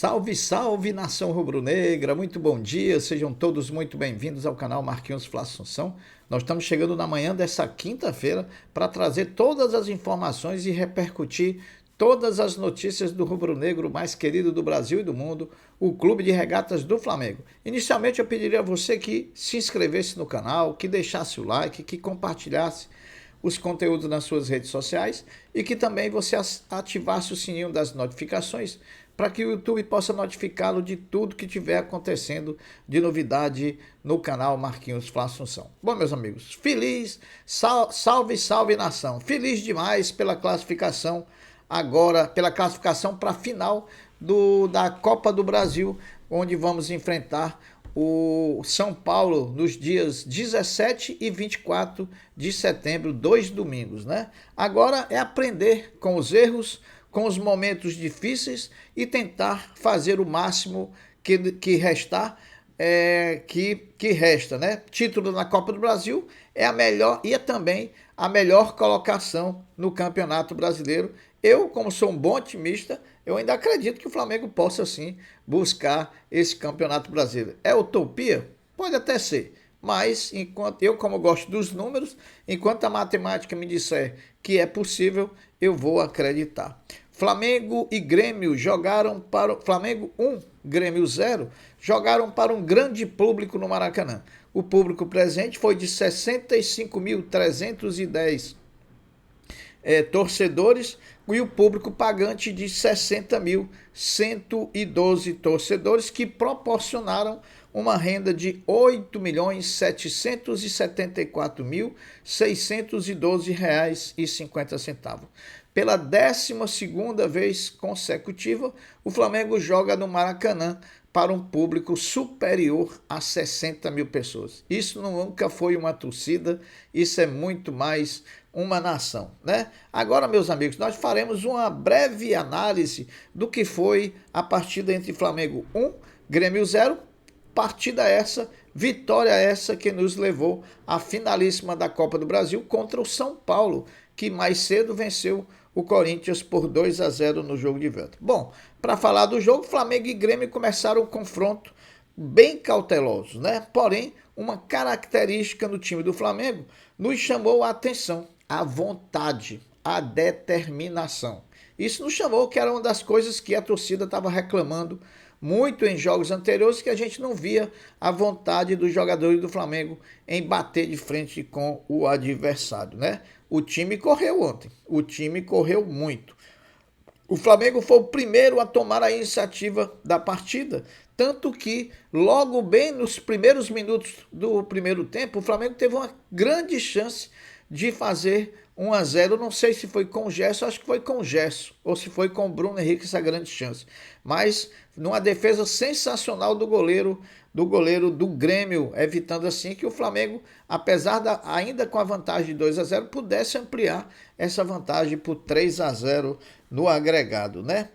Salve, salve, nação rubro-negra, muito bom dia, sejam todos muito bem-vindos ao canal Marquinhos Fla Assunção. Nós estamos chegando na manhã dessa quinta-feira para trazer todas as informações e repercutir todas as notícias do rubro-negro mais querido do Brasil e do mundo, o Clube de Regatas do Flamengo. Inicialmente eu pediria a você que se inscrevesse no canal, que deixasse o like, que compartilhasse os conteúdos nas suas redes sociais e que também você ativasse o sininho das notificações para que o YouTube possa notificá-lo de tudo que estiver acontecendo de novidade no canal Marquinhos Fla Assunção. Bom, meus amigos, salve, salve nação. Feliz demais pela classificação agora, pela classificação para a final da Copa do Brasil, onde vamos enfrentar o São Paulo nos dias 17 e 24 de setembro, 2 domingos, né? Agora é aprender com os erros, com os momentos difíceis e tentar fazer o máximo que restar, que resta, né? Título na Copa do Brasil é a melhor e é também a melhor colocação no Campeonato Brasileiro. Eu, como sou um bom otimista, eu ainda acredito que o Flamengo possa sim buscar esse Campeonato Brasileiro. É utopia? Pode até ser. Mas, enquanto eu, como gosto dos números, enquanto a matemática me disser que é possível, eu vou acreditar. Flamengo e Grêmio jogaram para o Flamengo 1, Grêmio 0, jogaram para um grande público no Maracanã. O público presente foi de 65.310 torcedores e o público pagante de 60.112 torcedores, que proporcionaram uma renda de R$ 8.774.612,50. Pela 12ª vez consecutiva, o Flamengo joga no Maracanã para um público superior a 60 mil pessoas. Isso nunca foi uma torcida, isso é muito mais uma nação, né? Agora, meus amigos, nós faremos uma breve análise do que foi a partida entre Flamengo 1, Grêmio 0, partida essa, vitória essa que nos levou à finalíssima da Copa do Brasil contra o São Paulo, que mais cedo venceu o Corinthians por 2-0 no jogo de volta. Bom, para falar do jogo, Flamengo e Grêmio começaram o confronto bem cautelosos, né? Porém, uma característica no time do Flamengo nos chamou a atenção: a vontade, a determinação. Isso nos chamou, que era uma das coisas que a torcida estava reclamando muito em jogos anteriores, que a gente não via a vontade dos jogadores do Flamengo em bater de frente com o adversário, né? O time correu ontem, o time correu muito. O Flamengo foi o primeiro a tomar a iniciativa da partida, tanto que logo bem nos primeiros minutos do primeiro tempo, o Flamengo teve uma grande chance de fazer 1-0, não sei se foi com o Gerson, acho que foi com o Gerson, ou se foi com o Bruno Henrique essa grande chance. Mas numa defesa sensacional do goleiro do Grêmio, evitando assim que o Flamengo, apesar ainda com a vantagem de 2-0, pudesse ampliar essa vantagem por 3-0 no agregado, né?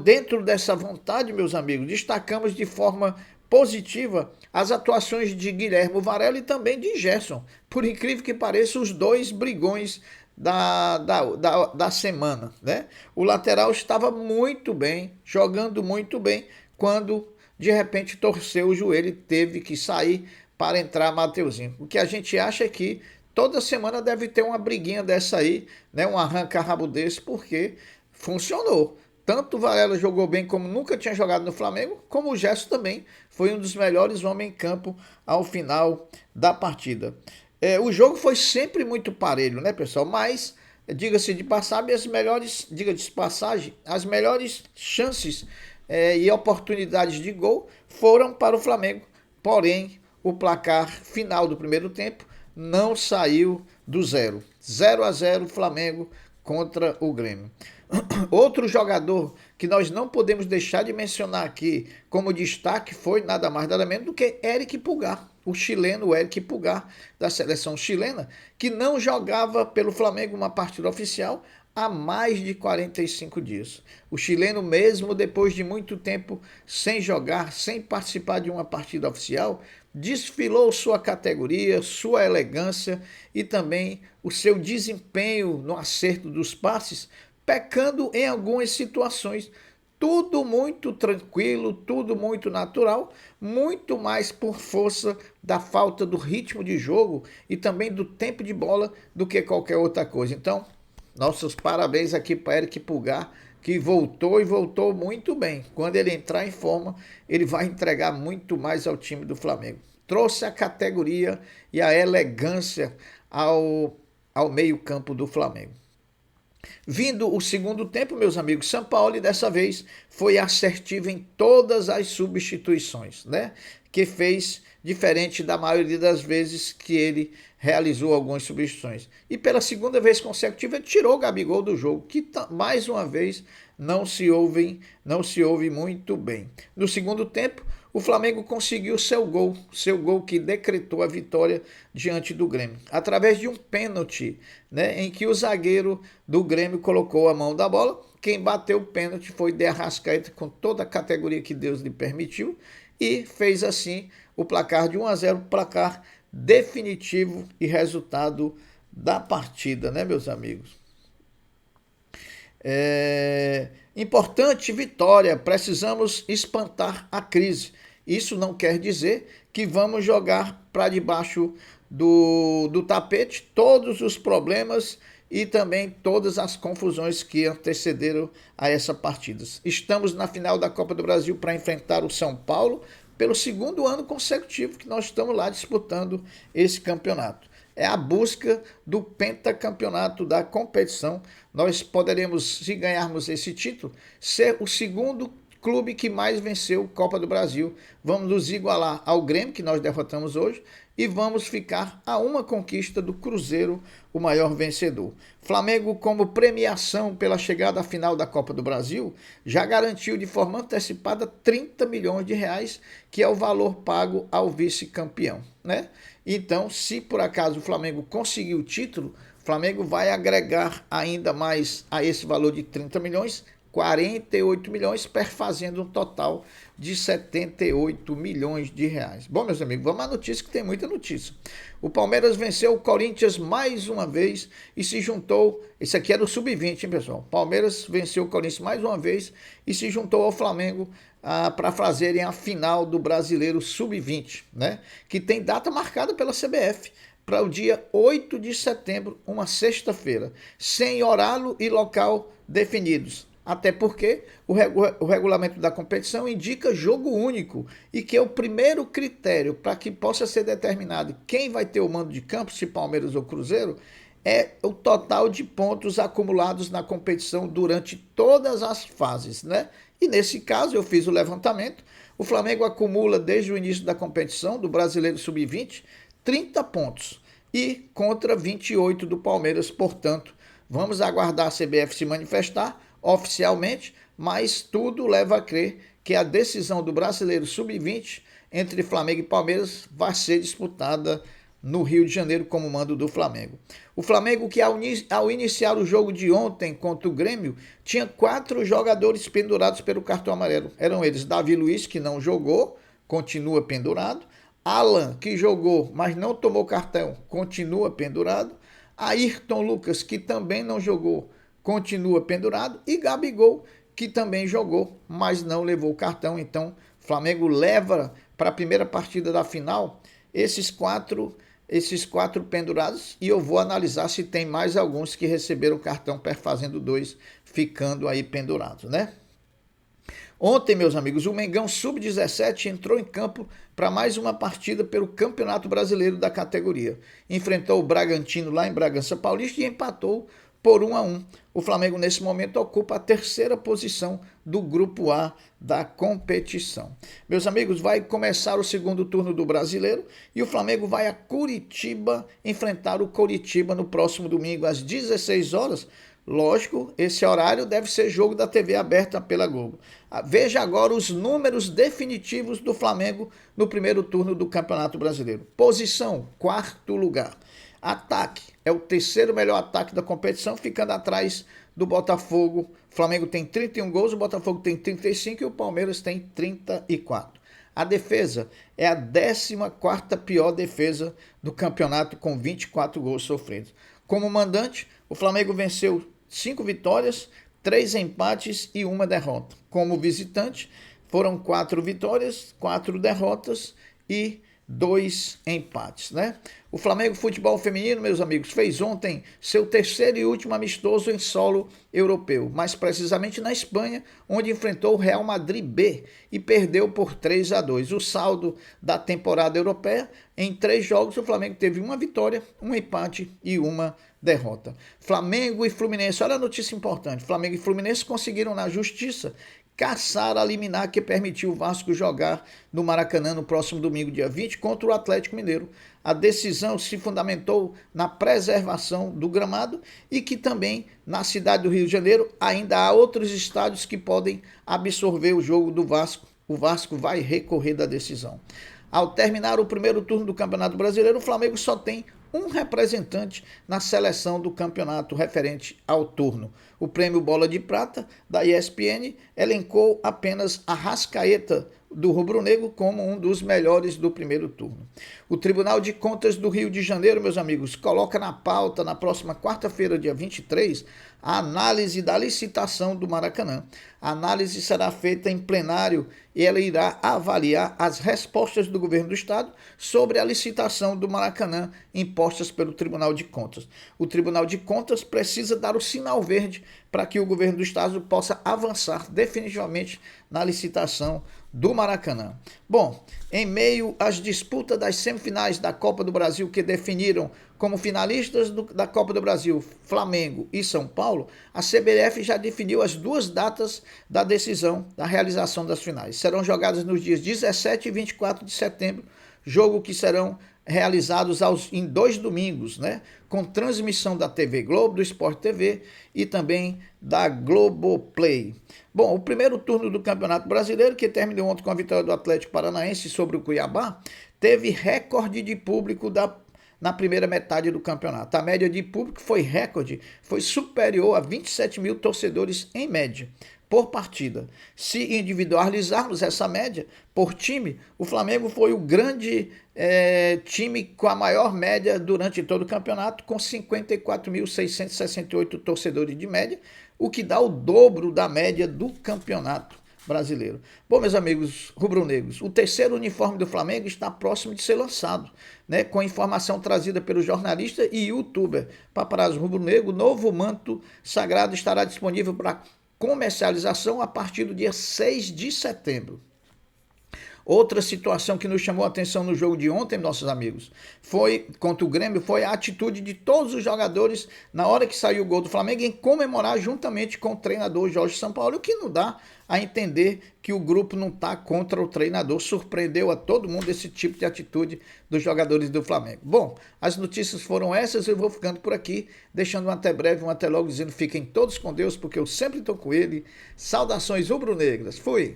Dentro dessa vontade, meus amigos, destacamos de forma positiva as atuações de Guilherme Varela e também de Gerson. Por incrível que pareça, os dois brigões da semana, né? O lateral estava muito bem, jogando muito bem, quando de repente torceu o joelho e teve que sair para entrar Mateuzinho. O que a gente acha é que toda semana deve ter uma briguinha dessa aí, né? Um arranca-rabo desse, porque funcionou. Tanto o Varela jogou bem como nunca tinha jogado no Flamengo, como o Gerson também foi um dos melhores homens em campo ao final da partida. O jogo foi sempre muito parelho, né, pessoal? Mas, diga-se de passagem, as melhores chances e oportunidades de gol foram para o Flamengo. Porém, o placar final do primeiro tempo não saiu do zero. 0-0 Flamengo contra o Grêmio. Outro jogador que nós não podemos deixar de mencionar aqui como destaque foi nada mais nada menos do que Eric Pulgar, o chileno Eric Pulgar, da seleção chilena, que não jogava pelo Flamengo uma partida oficial há mais de 45 dias. O chileno, mesmo depois de muito tempo sem jogar, sem participar de uma partida oficial, desfilou sua categoria, sua elegância e também o seu desempenho no acerto dos passes, pecando em algumas situações tudo muito tranquilo, tudo muito natural, muito mais por força da falta do ritmo de jogo e também do tempo de bola do que qualquer outra coisa. Então, nossos parabéns aqui para Eric Pulgar, que voltou e voltou muito bem. Quando ele entrar em forma, ele vai entregar muito mais ao time do Flamengo. Trouxe a categoria e a elegância ao meio-campo do Flamengo. Vindo o segundo tempo, meus amigos, São Paulo dessa vez foi assertivo em todas as substituições, né? Que fez diferente da maioria das vezes que ele realizou algumas substituições. E pela segunda vez consecutiva ele tirou o Gabigol do jogo, que mais uma vez não se ouve muito bem. No segundo tempo, o Flamengo conseguiu seu gol que decretou a vitória diante do Grêmio, através de um pênalti, né, em que o zagueiro do Grêmio colocou a mão da bola. Quem bateu o pênalti foi De Arrascaeta, com toda a categoria que Deus lhe permitiu, e fez assim o placar de 1-0, placar definitivo e resultado da partida, né, meus amigos? Importante vitória, precisamos espantar a crise. Isso não quer dizer que vamos jogar para debaixo do tapete todos os problemas e também todas as confusões que antecederam a essa partida. Estamos na final da Copa do Brasil para enfrentar o São Paulo pelo segundo ano consecutivo que nós estamos lá disputando esse campeonato. É a busca do pentacampeonato da competição. Nós poderemos, se ganharmos esse título, ser o segundo clube que mais venceu Copa do Brasil. Vamos nos igualar ao Grêmio, que nós derrotamos hoje, e vamos ficar a uma conquista do Cruzeiro, o maior vencedor. Flamengo, como premiação pela chegada à final da Copa do Brasil, já garantiu de forma antecipada 30 milhões de reais, que é o valor pago ao vice-campeão, né? Então, se por acaso o Flamengo conseguir o título, o Flamengo vai agregar ainda mais a esse valor de 30 milhões, 48 milhões, perfazendo um total de 78 milhões de reais. Bom, meus amigos, vamos à notícia, que tem muita notícia. O Palmeiras venceu o Corinthians mais uma vez e se juntou, esse aqui é do Sub-20, hein, pessoal? Palmeiras venceu o Corinthians mais uma vez e se juntou ao Flamengo para fazerem a final do Brasileiro Sub-20, né? Que tem data marcada pela CBF para o dia 8 de setembro, uma sexta-feira, sem horário e local definidos. Até porque o regulamento da competição indica jogo único e que é o primeiro critério para que possa ser determinado quem vai ter o mando de campo, se Palmeiras ou Cruzeiro, é o total de pontos acumulados na competição durante todas as fases, né? E nesse caso eu fiz o levantamento, o Flamengo acumula desde o início da competição do Brasileiro Sub-20 30 pontos e contra 28 do Palmeiras, portanto, vamos aguardar a CBF se manifestar oficialmente, mas tudo leva a crer que a decisão do Brasileiro Sub-20 entre Flamengo e Palmeiras vai ser disputada no Rio de Janeiro como mando do Flamengo. O Flamengo, que ao iniciar o jogo de ontem contra o Grêmio, tinha 4 jogadores pendurados pelo cartão amarelo. Eram eles Davi Luiz, que não jogou, continua pendurado. Alan, que jogou, mas não tomou cartão, continua pendurado. Ayrton Lucas, que também não jogou, continua pendurado. E Gabigol, que também jogou, mas não levou cartão. Então, o Flamengo leva para a primeira partida da final esses quatro pendurados, e eu vou analisar se tem mais alguns que receberam cartão perfazendo 2, ficando aí pendurados, né? Ontem, meus amigos, o Mengão Sub-17 entrou em campo para mais uma partida pelo Campeonato Brasileiro da categoria. Enfrentou o Bragantino lá em Bragança Paulista e empatou por 1-1. O Flamengo, nesse momento, ocupa a 3ª posição do Grupo A da competição. Meus amigos, vai começar o segundo turno do Brasileiro e o Flamengo vai a Curitiba enfrentar o Coritiba no próximo domingo, às 16 horas. Lógico, esse horário deve ser jogo da TV aberta pela Globo. Veja agora os números definitivos do Flamengo no primeiro turno do Campeonato Brasileiro. Posição, 4º lugar. Ataque, é o 3º melhor ataque da competição, ficando atrás do Botafogo. O Flamengo tem 31 gols, o Botafogo tem 35 e o Palmeiras tem 34. A defesa é a 14ª pior defesa do campeonato, com 24 gols sofridos. Como mandante, o Flamengo venceu 5 vitórias, 3 empates e 1 derrota. Como visitante, foram 4 vitórias, 4 derrotas e 2 empates, né? O Flamengo Futebol Feminino, meus amigos, fez ontem seu terceiro e último amistoso em solo europeu, mais precisamente na Espanha, onde enfrentou o Real Madrid B e perdeu por 3-2. O saldo da temporada europeia, em 3 jogos, o Flamengo teve 1 vitória, 1 empate e 1 derrota. Flamengo e Fluminense, olha a notícia importante, Flamengo e Fluminense conseguiram na justiça caçar a liminar que permitiu o Vasco jogar no Maracanã no próximo domingo, dia 20, contra o Atlético Mineiro. A decisão se fundamentou na preservação do gramado e que também na cidade do Rio de Janeiro ainda há outros estádios que podem absorver o jogo do Vasco. O Vasco vai recorrer da decisão. Ao terminar o primeiro turno do Campeonato Brasileiro, o Flamengo só tem um representante na seleção do campeonato referente ao turno. O prêmio Bola de Prata da ESPN elencou apenas Arrascaeta do rubro-negro como um dos melhores do primeiro turno. O Tribunal de Contas do Rio de Janeiro, meus amigos, coloca na pauta na próxima quarta-feira, dia 23, a análise da licitação do Maracanã. A análise será feita em plenário e ela irá avaliar as respostas do governo do estado sobre a licitação do Maracanã impostas pelo Tribunal de Contas. O Tribunal de Contas precisa dar o sinal verde para que o governo do estado possa avançar definitivamente na licitação do Maracanã. Bom, em meio às disputas das semifinais da Copa do Brasil que definiram como finalistas da Copa do Brasil Flamengo e São Paulo, a CBF já definiu as 2 datas da decisão da realização das finais. Serão jogadas nos dias 17 e 24 de setembro, jogo que serão realizados em 2 domingos, né? Com transmissão da TV Globo, do Sport TV e também da Globoplay. Bom, o primeiro turno do Campeonato Brasileiro, que terminou ontem com a vitória do Atlético Paranaense sobre o Cuiabá, teve recorde de público na primeira metade do campeonato. A média de público foi recorde, foi superior a 27 mil torcedores em média por partida. Se individualizarmos essa média por time, o Flamengo foi o grande time com a maior média durante todo o campeonato, com 54.668 torcedores de média, o que dá o dobro da média do campeonato brasileiro. Bom, meus amigos rubro-negros, o terceiro uniforme do Flamengo está próximo de ser lançado, né? Com informação trazida pelo jornalista e youtuber Paparazzo Rubro-Negro, o novo manto sagrado estará disponível para comercialização a partir do dia 6 de setembro. Outra situação que nos chamou a atenção no jogo de ontem, nossos amigos, foi contra o Grêmio, foi a atitude de todos os jogadores na hora que saiu o gol do Flamengo em comemorar juntamente com o treinador Jorge Sampaoli, o que não dá a entender que o grupo não está contra o treinador. Surpreendeu a todo mundo esse tipo de atitude dos jogadores do Flamengo. Bom, as notícias foram essas, eu vou ficando por aqui, deixando um até breve, um até logo, dizendo fiquem todos com Deus, porque eu sempre estou com ele. Saudações rubro-negras. Fui!